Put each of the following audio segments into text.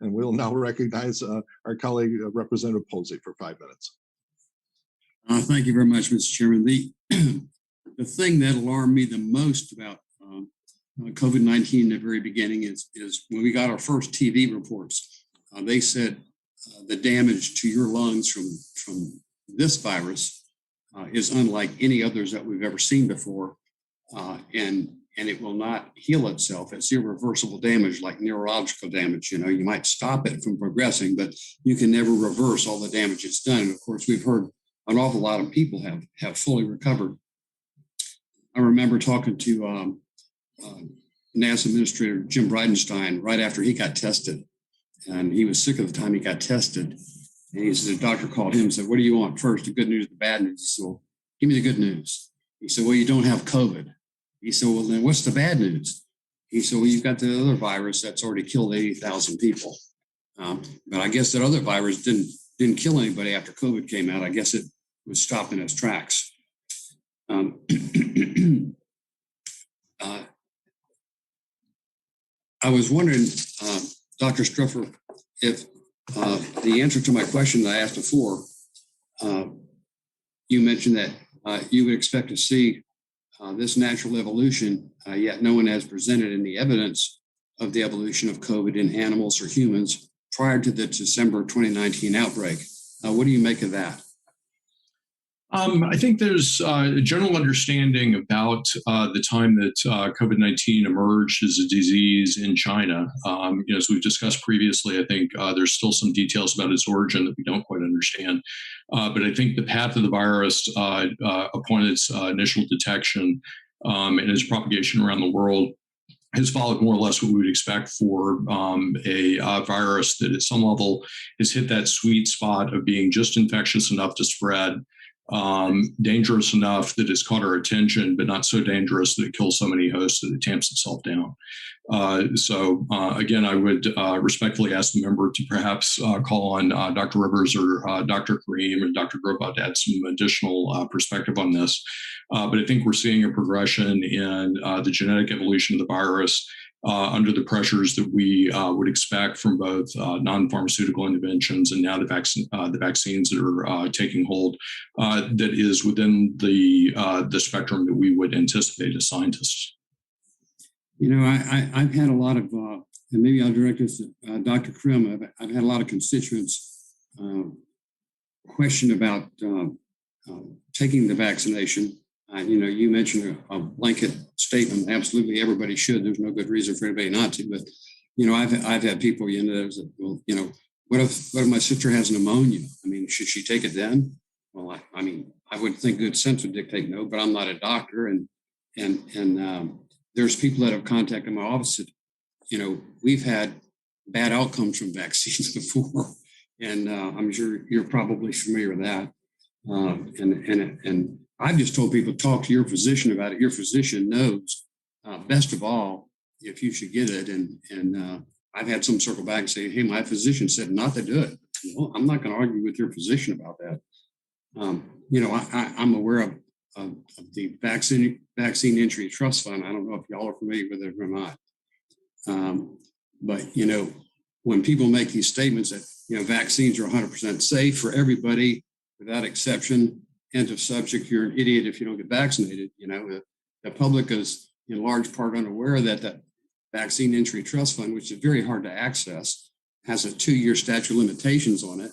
And we'll now recognize our colleague, Representative Posey, for 5 minutes. Thank you very much, Mr. Chairman. The thing that alarmed me the most about COVID-19 in the very beginning is when we got our first TV reports. They said the damage to your lungs from this virus is unlike any others that we've ever seen before, and it will not heal itself. It's irreversible damage, like neurological damage. You know, you might stop it from progressing, but you can never reverse all the damage it's done. And of course, we've heard an awful lot of people have fully recovered. I remember talking to NASA Administrator Jim Bridenstine right after he got tested, and he was sick at the time he got tested. And he said, the doctor called him and said, "What do you want first, the good news or the bad news?" He said, "Well, give me the good news." He said, "Well, you don't have COVID." He said, "Well, then what's the bad news?" He said, "Well, you've got the other virus that's already killed 80,000 people. But I guess that other virus didn't kill anybody after COVID came out. I guess it was stopped in its tracks." I was wondering, Dr. Struffer, if the answer to my question that I asked before, you mentioned that you would expect to see this natural evolution, yet no one has presented any evidence of the evolution of COVID in animals or humans prior to the December 2019 outbreak. What do you make of that? I think there's a general understanding about the time that COVID-19 emerged as a disease in China. As we've discussed previously, I think there's still some details about its origin that we don't quite understand. But I think the path of the virus upon its initial detection and its propagation around the world has followed more or less what we would expect for a virus that at some level has hit that sweet spot of being just infectious enough to spread, dangerous enough that it's caught our attention, but not so dangerous that it kills so many hosts that it tamps itself down. So again, I would respectfully ask the member to perhaps call on Dr. Rivers or Dr. Kareem or Dr. Grobot to add some additional perspective on this. But I think we're seeing a progression in the genetic evolution of the virus under the pressures that we would expect from both non-pharmaceutical interventions and now the vaccines that are taking hold, that is within the spectrum that we would anticipate as scientists. You know, I've had a lot of, and maybe I'll direct this to Dr. Krim, I've had a lot of constituents question about taking the vaccination. You mentioned a blanket statement. Absolutely, everybody should. There's no good reason for anybody not to. But I've had people. Well, what if my sister has pneumonia? I mean, should she take it then? Well, I would think good sense would dictate no. But I'm not a doctor, and there's people that have contacted my office that, we've had bad outcomes from vaccines before, and I'm sure you're probably familiar with that. And I've just told people, talk to your physician about it. Your physician knows best of all if you should get it. And I've had some circle back and say, hey, my physician said not to do it. Well, I'm not going to argue with your physician about that. I'm aware of the Vaccine Injury Trust Fund. I don't know if y'all are familiar with it or not. But when people make these statements that, vaccines are 100% safe for everybody without exception, end of subject, you're an idiot if you don't get vaccinated. The public is in large part unaware that that Vaccine Injury Trust Fund, which is very hard to access, has a 2-year statute of limitations on it.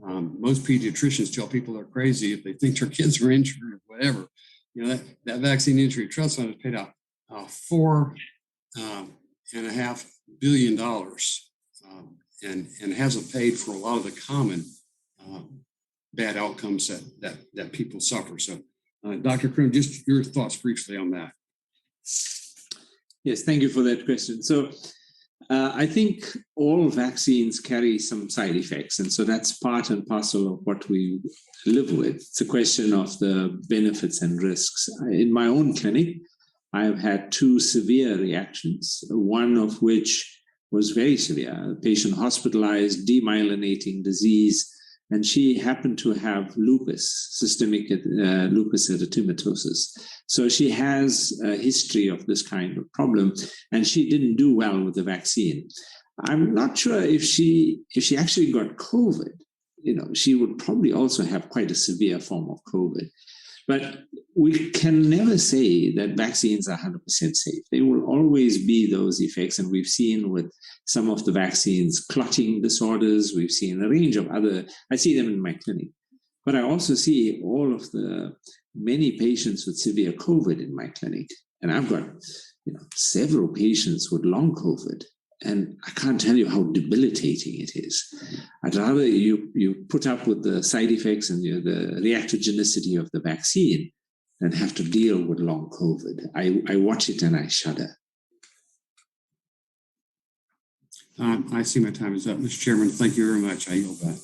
Most pediatricians tell people they're crazy if they think their kids are injured or whatever. That Vaccine Injury Trust Fund has paid out $4.5 billion and hasn't paid for a lot of the common bad outcomes that people suffer. So, Dr. Krim, just your thoughts briefly on that. Yes, thank you for that question. So, I think all vaccines carry some side effects, and so that's part and parcel of what we live with. It's a question of the benefits and risks. In my own clinic, I've had 2 severe reactions, one of which was very severe. A patient hospitalized, demyelinating disease, and she happened to have lupus, systemic lupus erythematosus. So she has a history of this kind of problem, and she didn't do well with the vaccine. I'm not sure if she actually got COVID, she would probably also have quite a severe form of COVID. But we can never say that vaccines are 100% safe. There will always be those effects. And we've seen with some of the vaccines clotting disorders. We've seen a range of other, I see them in my clinic. But I also see all of the many patients with severe COVID in my clinic. And I've got several patients with long COVID. And I can't tell you how debilitating it is. I'd rather you put up with the side effects and the reactogenicity of the vaccine than have to deal with long COVID. I watch it and I shudder. I see my time is up. Mr. Chairman, thank you very much. I yield back.